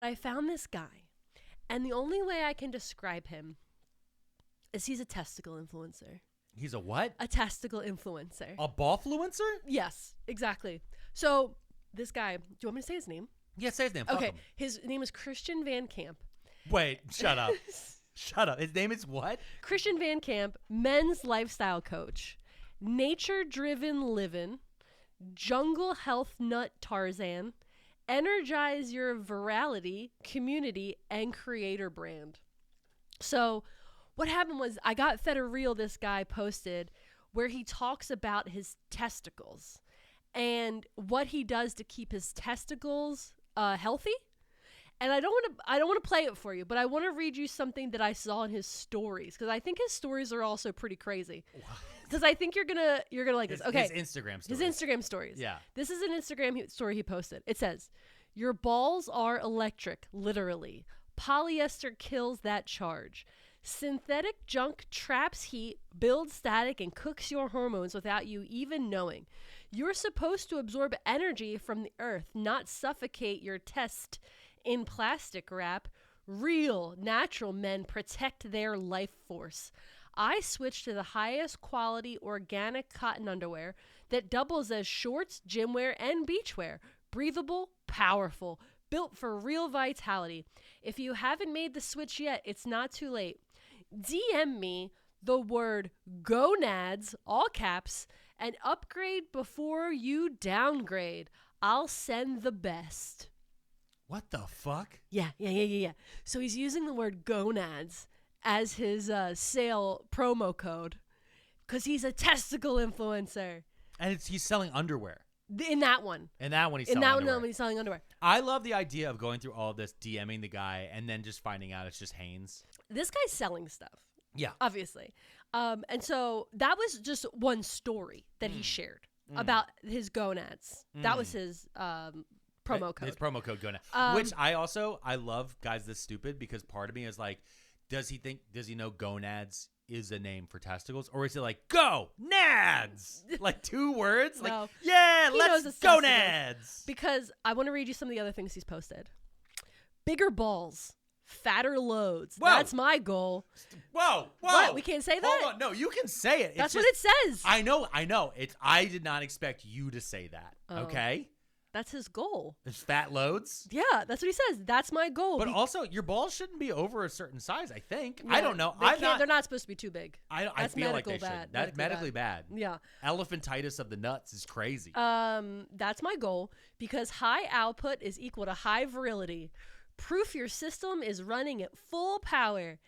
I found this guy, and the only way I can describe him is he's a testicle influencer. He's a what? A testicle influencer. A ballfluencer? Yes, exactly. So this guy, do you want me to say his name? Yeah, say his name. Okay, Fuck him. his name is Christian Van Camp. Wait, shut up. Shut up. His name is what? Christian Van Camp, men's lifestyle coach, nature-driven living, jungle health nut Tarzan, energize your virality, community, and creator brand. So what happened was I got fed a reel this guy posted where he talks about his testicles and what he does to keep his testicles healthy. And I don't want to play it for you, but I want to read you something that I saw in his stories, because I think his stories are also pretty crazy. Because I think you're gonna like this. Okay, His Instagram stories. His Instagram stories. Yeah. This is an Instagram story he posted. It says, "Your balls are electric, literally. Polyester kills that charge. Synthetic junk traps heat, builds static, and cooks your hormones without you even knowing. You're supposed to absorb energy from the earth, not suffocate your test in plastic wrap. Real, natural men protect their life force. I switched to the highest quality organic cotton underwear that doubles as shorts, gym wear, and beachwear. Breathable, powerful, built for real vitality. If you haven't made the switch yet, it's not too late. DM me the word gonads, all caps, and upgrade before you downgrade. I'll send the best." What the fuck? Yeah. So he's using the word gonads as his sale promo code because he's a testicle influencer. And he's selling underwear. In that one. In that one, he's In selling that underwear. one, he's selling underwear. I love the idea of going through all of this, DMing the guy, and then just finding out it's just Hanes. This guy's selling stuff. Yeah. Obviously. And so that was just one story that he shared about his gonads. That was his promo code. His promo code going which I love guys this stupid, because part of me is like, does he know gonads is a name for testicles, or is it like go nads, like two words? Like, No. yeah, He knows let's it's go testicles. nads. Because I want to read you some of the other things he's posted. Bigger balls, fatter loads. Whoa. That's my goal. Whoa. What? We can't say that? Hold on. No, you can say it. That's what it says. I know. I did not expect you to say that. Oh. Okay? That's his goal. It's fat loads. Yeah, that's what he says. That's my goal. But also, your balls shouldn't be over a certain size, I think. Yeah, I don't know. they're not supposed to be too big. I That's feel like they medical should. bad. That's medically bad. Yeah. Elephantitis of the nuts is crazy. That's my goal, because high output is equal to high virility. Proof your system is running at full power.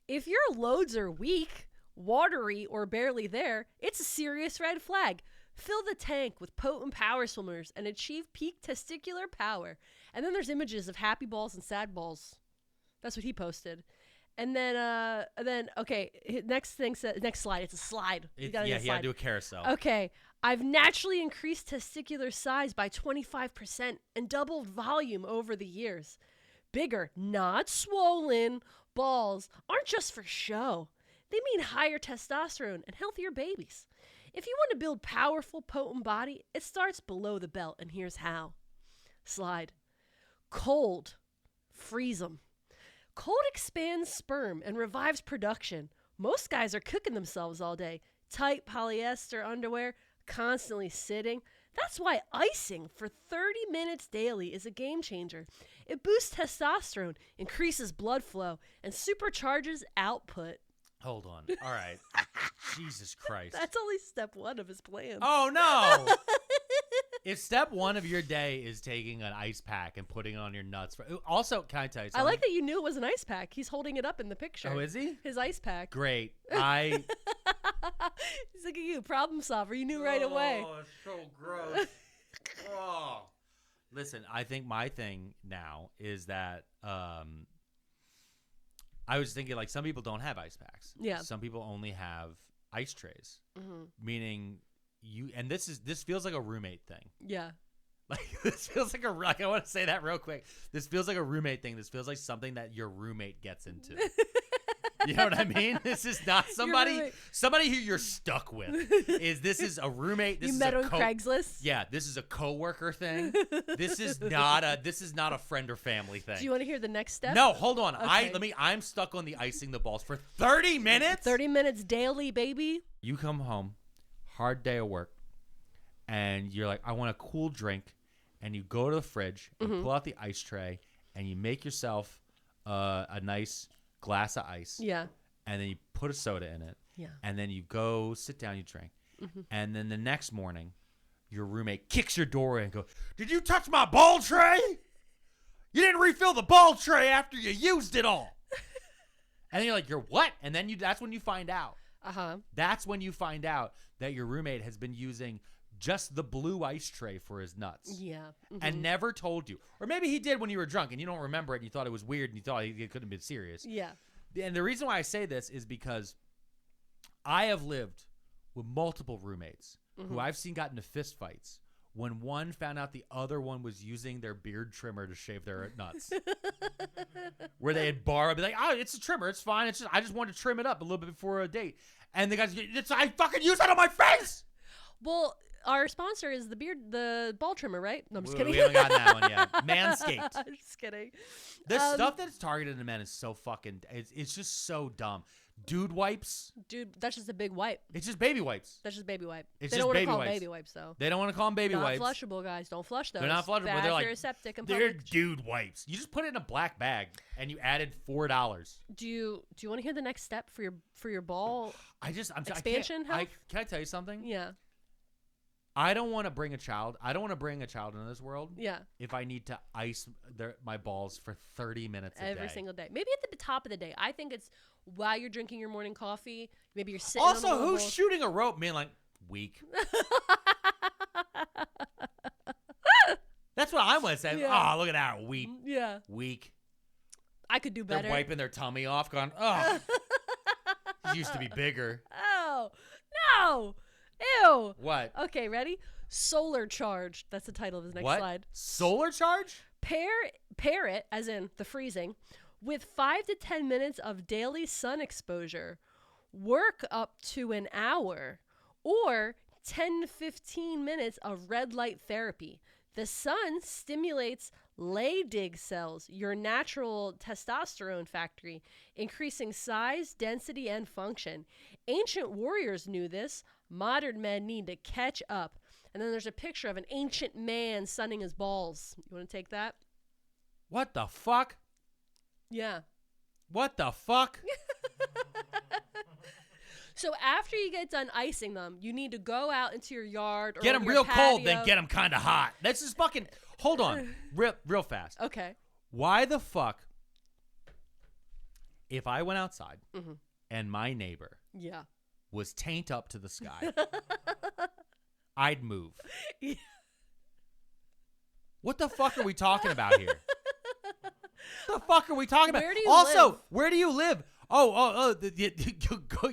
If your loads are weak, watery, or barely there, it's a serious red flag. Fill the tank with potent power swimmers and achieve peak testicular power. And then there's images of happy balls and sad balls. That's what he posted. And then okay, next slide. It's a slide. You gotta do a carousel. Okay, I've naturally increased testicular size by 25% and doubled volume over the years. Bigger, not swollen, balls aren't just for show. They mean higher testosterone and healthier babies. If you want to build powerful, potent body, it starts below the belt, and here's how. Slide. Cold. Freeze them. Cold expands sperm and revives production. Most guys are cooking themselves all day. Tight polyester underwear, constantly sitting. That's why icing for 30 minutes daily is a game changer. It boosts testosterone, increases blood flow, and supercharges output. Hold on. All right. Jesus Christ. That's only step one of his plan. Oh, no. If step one of your day is taking an ice pack and putting it on your nuts. Also, can I tell you something? I like that you knew it was an ice pack. He's holding it up in the picture. Oh, is he? His ice pack. Great. He's looking at you, problem solver. You knew right away. Oh, it's so gross. Oh. Listen, I think my thing now is that I was thinking, like, some people don't have ice packs. Yeah. Some people only have ice trays. Mm-hmm. Meaning and this feels like a roommate thing. Yeah. Like, this feels like I want to say that real quick. This feels like a roommate thing. This feels like something that your roommate gets into. You know what I mean? This is not somebody roommate. somebody who you're stuck with. This is a roommate. This You is met a on Craigslist? Yeah, this is a coworker thing. This is not a friend or family thing. Do you want to hear the next step? No, hold on. Okay. I'm stuck on the icing the balls for 30 minutes. 30 minutes daily, baby. You come home, hard day of work, and you're like, I want a cool drink, and you go to the fridge and pull out the ice tray, and you make yourself a nice glass of ice. Yeah. And then you put a soda in it. Yeah. And then you go sit down, you drink. And then the next morning, your roommate kicks your door in and goes, "Did you touch my ball tray? You didn't refill the ball tray after you used it all." And then you're like, "You're what?" And then that's when you find out. That's when you find out that your roommate has been using just the blue ice tray for his nuts. Yeah. And never told you. Or maybe he did when you were drunk and you don't remember it and you thought it was weird and you thought it couldn't have been serious. Yeah. And the reason why I say this is because I have lived with multiple roommates who I've seen got into fist fights when one found out the other one was using their beard trimmer to shave their nuts. Where they had borrowed, be like, "Oh, it's a trimmer, it's fine. I just wanted to trim it up a little bit before a date." And the guy's, "I fucking use that on my face." Well, our sponsor is the ball trimmer, right? No, I'm just kidding. We haven't gotten that one yet. Manscaped. I'm just kidding. The stuff that's targeted to men is so fucking. It's just so dumb. Dude wipes. Dude, that's just a big wipe. It's just baby wipes. That's just baby wipe. It's they just don't want to baby call wipes. them baby wipes, though. They don't want to call them baby Not wipes. flushable, guys. Don't flush those. They're not flushable. Bad They're for like your septic and they're public. dude wipes. You just put it in a black bag and you added $4. Do you want to hear the next step for your ball expansion health? Can I tell you something? Yeah. I don't want to bring a child. I don't want to bring a child into this world. Yeah. If I need to ice my balls for 30 minutes a day. Every single day. Maybe at the top of the day. I think it's while you're drinking your morning coffee. Maybe you're sitting Also, on the who's shooting a rope being like, weak? That's what I want to say. Yeah. Oh, look at that. Weak. Yeah. Weak. I could do better. They're wiping their tummy off, going, oh. He used to be bigger. Oh, no. Ew. What? Okay, ready? Solar charge. That's the title of his next What? slide. Solar charge? Pair it, as in the freezing, with 5 to 10 minutes of daily sun exposure. Work up to an hour. Or 10 to 15 minutes of red light therapy. The sun stimulates Leydig cells, your natural testosterone factory, increasing size, density, and function. Ancient warriors knew this. Modern men need to catch up. And then there's a picture of an ancient man sunning his balls. You want to take that? What the fuck? Yeah. What the fuck? So after you get done icing them, you need to go out into your yard or Get on them your real cold, patio. then get them kind of hot. This is fucking. Hold on. Real fast. Okay. Why the fuck, if I went outside and my neighbor Yeah. was taint up to the sky, I'd move. Yeah. What the fuck are we talking about here? What the fuck are we talking about? Where do you also, live? where do you live?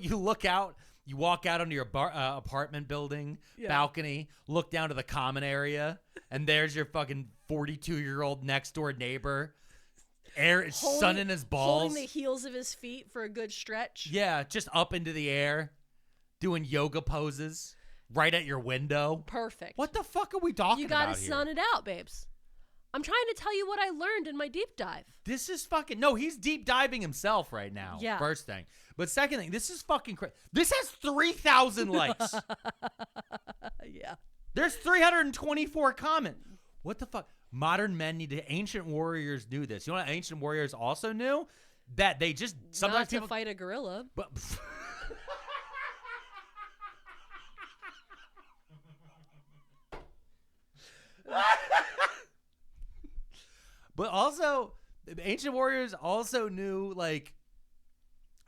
You look out. You walk out onto your apartment building balcony, look down to the common area, and there's your fucking 42-year-old next door neighbor, sunning his balls, holding the heels of his feet for a good stretch. Yeah, just up into the air, doing yoga poses right at your window. Perfect. What the fuck are we talking about here? You gotta sun it out, babes. I'm trying to tell you what I learned in my deep dive. This is fucking... No, he's deep diving himself right now. Yeah. First thing. But second thing, this is fucking crazy. This has 3,000 likes. Yeah. There's 324 comments. What the fuck? Modern men need to... Ancient warriors knew this. You know what ancient warriors also knew? That they just... Sometimes Not to fight a gorilla. But... But also, the ancient warriors also knew, like,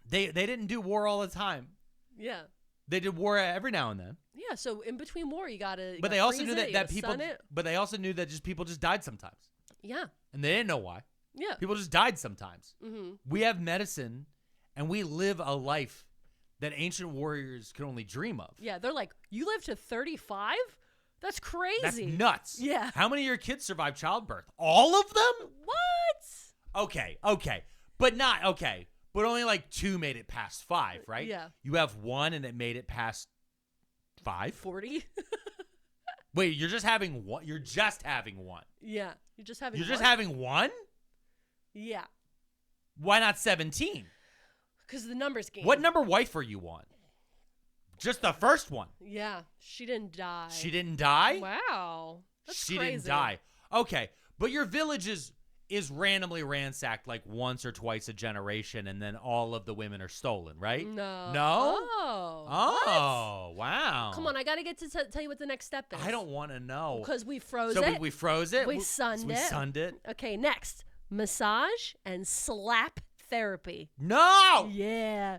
they didn't do war all the time. Yeah. They did war every now and then. Yeah, so in between war, you gotta. But they also knew it, that people. But they also knew that people just died sometimes. Yeah. And they didn't know why. Yeah. People just died sometimes. Mm-hmm. We have medicine, and we live a life that ancient warriors could only dream of. Yeah, they're like, you live to 35? That's crazy. That's nuts. Yeah. How many of your kids survived childbirth? All of them? What? Okay. But not okay. But only like 2 made it past 5, right? Yeah. You have 1 and it made it past 5? 40? Wait, you're just having 1? You're just having 1? Yeah. You're just having You're one? just having 1? Yeah. Why not 17? Because the numbers game. What number wife are you on? Just the first one. Yeah. She didn't die. She didn't die? Wow. That's she crazy. didn't die. Okay. But your village is randomly ransacked like once or twice a generation, and then all of the women are stolen, right? No. No? Oh. Wow. Come on, I got to get to tell you what the next step is. I don't want to know. Because we froze So it. we froze it? We sunned it. We sunned it? Okay, next. Massage and slap therapy. No! Yeah.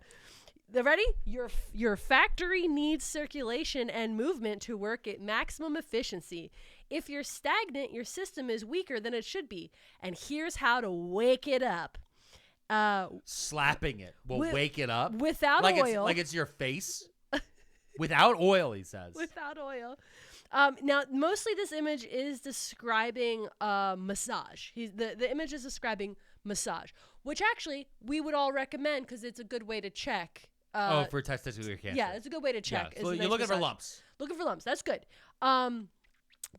Ready? Your factory needs circulation and movement to work at maximum efficiency. If you're stagnant, your system is weaker than it should be. And here's how to wake it up. Slapping it will wake it up? Without like oil. Like it's your face? Without oil, he says. Without oil. Now, mostly this image is describing massage. The image is describing massage, which actually we would all recommend because it's a good way to check. For testicular cancer. Yeah, it's a good way to check. Yeah. So you're looking for lumps. Looking for lumps. That's good.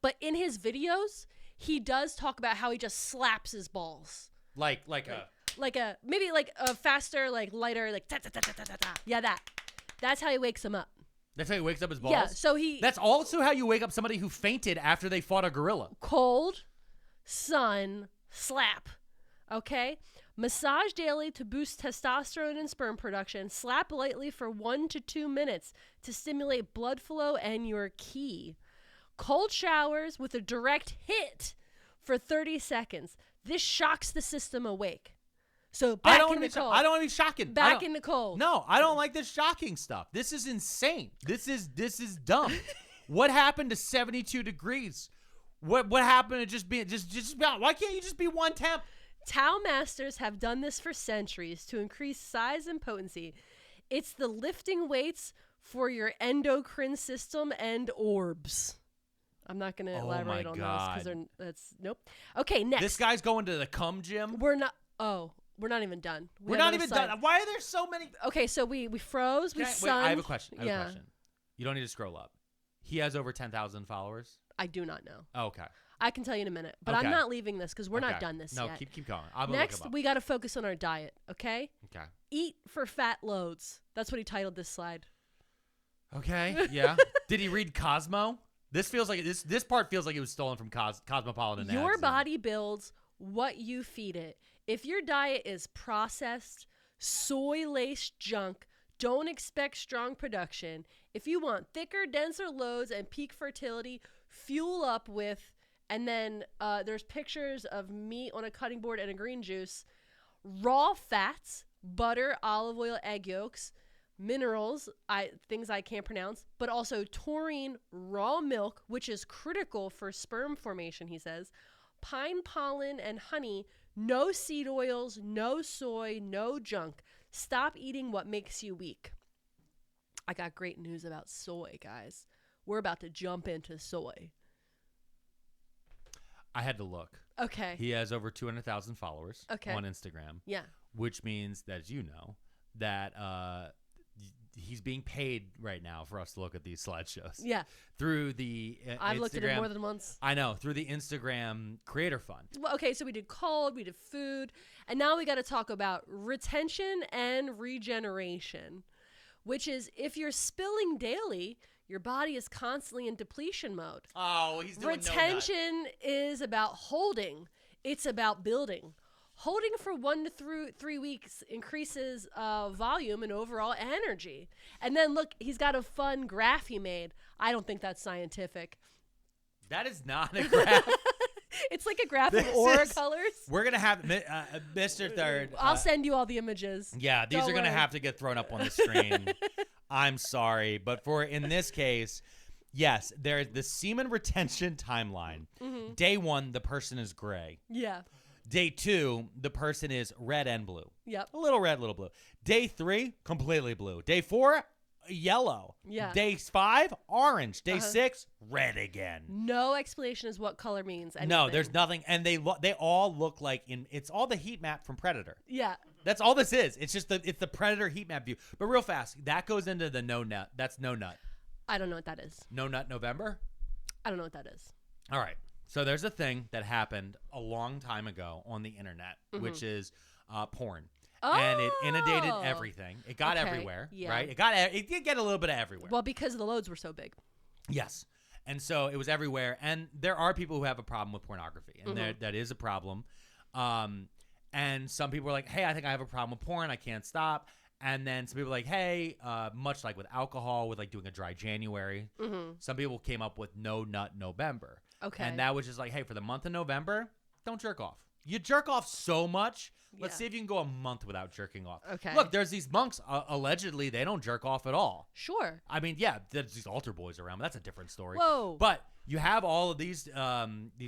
But in his videos, he does talk about how he just slaps his balls. Like a faster, like lighter, like ta ta ta ta ta ta ta. Yeah, that's how he wakes him up. That's how he wakes up his balls? Yeah, so That's also how you wake up somebody who fainted after they fought a gorilla. Cold, sun, slap. Okay? Massage daily to boost testosterone and sperm production. Slap lightly for 1 to 2 minutes to stimulate blood flow and your key. Cold showers with a direct hit for 30 seconds. This shocks the system awake. So back in the cold. I don't want to be shocking. Back in the cold. No, I don't like this shocking stuff. This is insane. This is dumb. What happened to 72 degrees? What happened to just being why can't you just be one temp? Tao masters have done this for centuries to increase size and potency. It's the lifting weights for your endocrine system and orbs. I'm not going to elaborate on those because that's nope. Okay, next. This guy's going to the cum gym. We're not even done. We're not even done. Why are there so many? Okay, so we froze. We sunned. I have a question. You don't need to scroll up. He has over 10,000 followers. I do not know. Oh, okay. I can tell you in a minute, but I'm not leaving this because we're not done this yet. No, keep going. Next, we got to focus on our diet, okay? Okay. Eat for fat loads. That's what he titled this slide. Okay, yeah. Did he read Cosmo? This feels like this part feels like it was stolen from Cosmopolitan. Your body builds what you feed it. If your diet is processed, soy-laced junk, don't expect strong production. If you want thicker, denser loads and peak fertility, fuel up with. And then there's pictures of meat on a cutting board and a green juice, raw fats, butter, olive oil, egg yolks, minerals, things I can't pronounce, but also taurine, raw milk, which is critical for sperm formation, he says, pine pollen and honey, no seed oils, no soy, no junk. Stop eating what makes you weak. I got great news about soy, guys. We're about to jump into soy. I had to look. Okay. He has over 200,000 followers on Instagram. Yeah. Which means that, as you know, that he's being paid right now for us to look at these slideshows. Yeah. Through the I've Instagram, looked at it more than once. I know. Through the Instagram Creator Fund. Well, okay, so we did cold, we did food, and now we got to talk about retention and regeneration, which is if you're spilling daily, your body is constantly in depletion mode. Oh, he's doing Retention is about holding. It's about building. Holding for 1 to 3 weeks increases volume and overall energy. And then look, he's got a fun graph he made. I don't think that's scientific. That is not a graph. It's like a graph of aura colors. We're going to have Mr. Third. I'll send you all the images. Yeah, these are going to have to get thrown up on the screen. I'm sorry, but in this case, yes, there's the semen retention timeline. Mm-hmm. Day 1, the person is gray. Yeah. Day 2, the person is red and blue. Yep. A little red, little blue. Day 3, completely blue. Day 4, yellow. Yeah. Day 5, orange. Day 6, red again. No explanation as what color means anything. No, there's nothing. And they all look like it's all the heat map from Predator. Yeah. That's all this is. It's just it's the Predator heat map view. But real fast, that goes into the no nut. That's no nut. I don't know what that is. No nut November? I don't know what that is. All right. So there's a thing that happened a long time ago on the internet, which is porn. Oh. And it inundated everything. It got everywhere, right? It did get a little bit of everywhere. Well, because the loads were so big. Yes. And so it was everywhere. And there are people who have a problem with pornography. And that is a problem. And some people are like, hey, I think I have a problem with porn. I can't stop. And then some people are like, hey, much like with alcohol, with like doing a dry January, some people came up with no nut November. Okay. And that was just like, hey, for the month of November, don't jerk off. You jerk off so much. Let's see if you can go a month without jerking off. Okay. Look, there's these monks, allegedly, they don't jerk off at all. Sure. I mean, yeah, there's these altar boys around, but that's a different story. Whoa. But you have all of these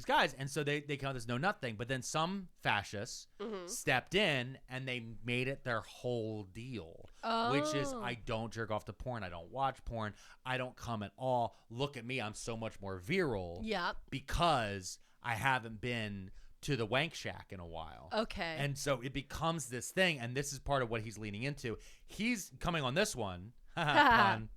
guys, and so they count this no nut thing. But then some fascists stepped in, and they made it their whole deal, which is I don't jerk off to porn. I don't watch porn. I don't come at all. Look at me. I'm so much more virile because I haven't been to the wank shack in a while. Okay. And so it becomes this thing, and this is part of what he's leaning into. He's coming on this one. Pun.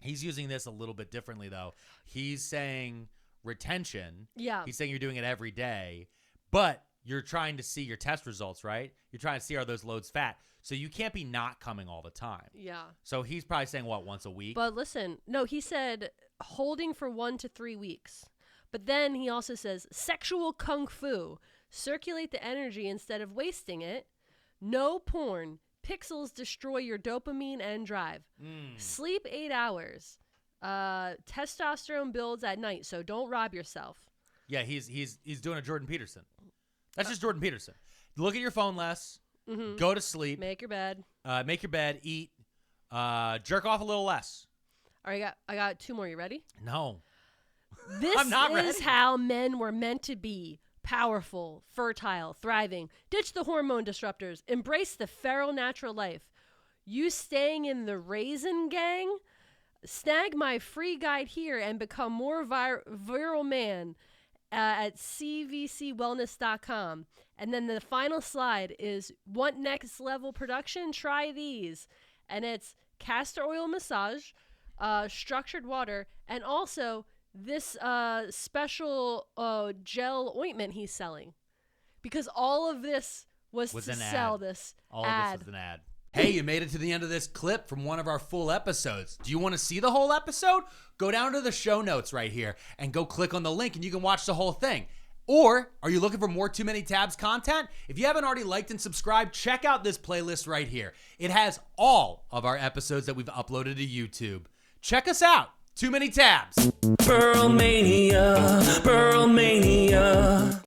He's using this a little bit differently, though. He's saying retention. Yeah. He's saying you're doing it every day, but you're trying to see your test results, right? You're trying to see are those loads fat. So you can't be not coming all the time. Yeah. So he's probably saying, what, once a week? But listen, no, he said holding for 1 to 3 weeks. But then he also says sexual kung fu. Circulate the energy instead of wasting it. No porn. Pixels destroy your dopamine and drive. Sleep 8 hours. Testosterone builds at night, so don't rob yourself. Yeah, he's doing a Jordan Peterson. That's just Jordan Peterson. Look at your phone less. Go to sleep. Make your bed. Make your bed. Eat. Jerk off a little less. All right, I got 2 more. You ready? No. This I'm not is ready. how men were meant to be. Powerful, fertile, thriving. Ditch the hormone disruptors. Embrace the feral natural life. You staying in the raisin gang? Snag my free guide here and become more virile man at cvcwellness.com. And then the final slide is, want next level production? Try these. And it's castor oil massage, structured water, and also this special gel ointment he's selling, because all of this was to sell this all ad. of this was an ad. Hey, you made it to the end of this clip from one of our full episodes. Do you want to see the whole episode? Go down to the show notes right here and go click on the link and you can watch the whole thing. Or are you looking for more Too Many Tabs content? If you haven't already liked and subscribed, check out this playlist right here. It has all of our episodes that we've uploaded to YouTube. Check us out. Too Many Tabs. Pearlmania, Pearlmania.